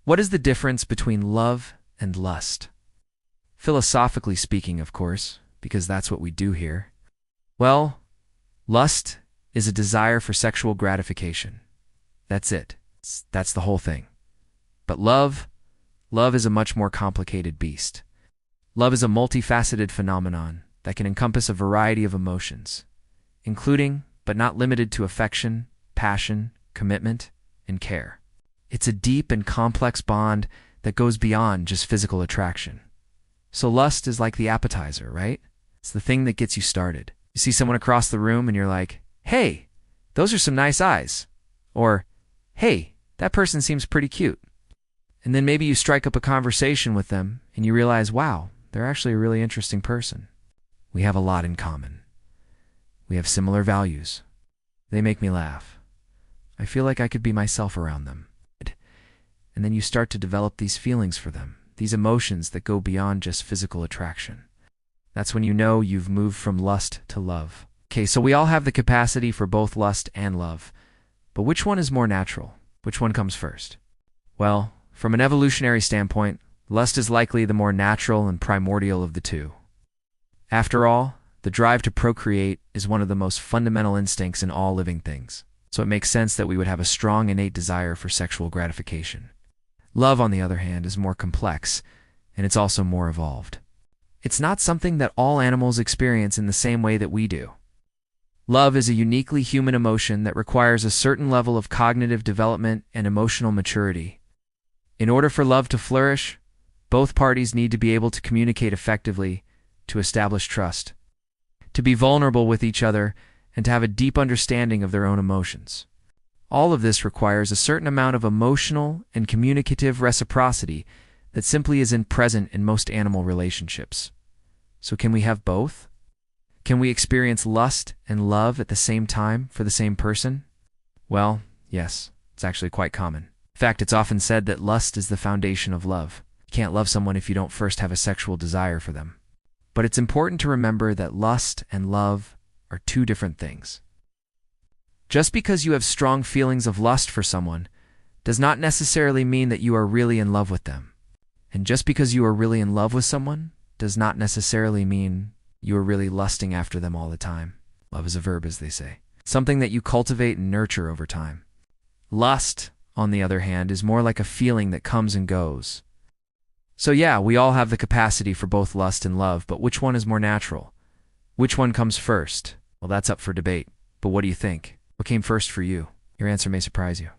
What is the difference between love and lust? Philosophically speaking, of course, because that's what we do here. Well, lust is a desire for sexual gratification. That's it. That's the whole thing. But love is a much more complicated beast. Love is a multifaceted phenomenon that can encompass a variety of emotions, including, but not limited to affection, passion, commitment, and care. It's a deep and complex bond that goes beyond just physical attraction. So lust is like the appetizer, right? It's the thing that gets you started. You see someone across the room and you're like, "Hey, those are some nice eyes." Or, "Hey, that person seems pretty cute." And then maybe you strike up a conversation with them and you realize, wow, they're actually a really interesting person. We have a lot in common. We have similar values. They make me laugh. I feel like I could be myself around them. And then you start to develop these feelings for them, these emotions that go beyond just physical attraction. That's when you know you've moved from lust to love. Okay, so we all have the capacity for both lust and love. But which one is more natural? Which one comes first? Well, from an evolutionary standpoint, lust is likely the more natural and primordial of the two. After all, the drive to procreate is one of the most fundamental instincts in all living things. So it makes sense that we would have a strong innate desire for sexual gratification. Love, on the other hand, is more complex, and it's also more evolved. It's not something that all animals experience in the same way that we do. Love is a uniquely human emotion that requires a certain level of cognitive development and emotional maturity. In order for love to flourish, both parties need to be able to communicate effectively, to establish trust, to be vulnerable with each other, and to have a deep understanding of their own emotions. All of this requires a certain amount of emotional and communicative reciprocity that simply isn't present in most animal relationships. So can we have both? Can we experience lust and love at the same time for the same person? Well, yes, it's actually quite common. In fact, it's often said that lust is the foundation of love. You can't love someone if you don't first have a sexual desire for them. But it's important to remember that lust and love are two different things. Just because you have strong feelings of lust for someone does not necessarily mean that you are really in love with them. And just because you are really in love with someone does not necessarily mean you are really lusting after them all the time. Love is a verb, as they say. Something that you cultivate and nurture over time. Lust, on the other hand, is more like a feeling that comes and goes. So yeah, we all have the capacity for both lust and love, but which one is more natural? Which one comes first? Well, that's up for debate. But what do you think? What came first for you? Your answer may surprise you.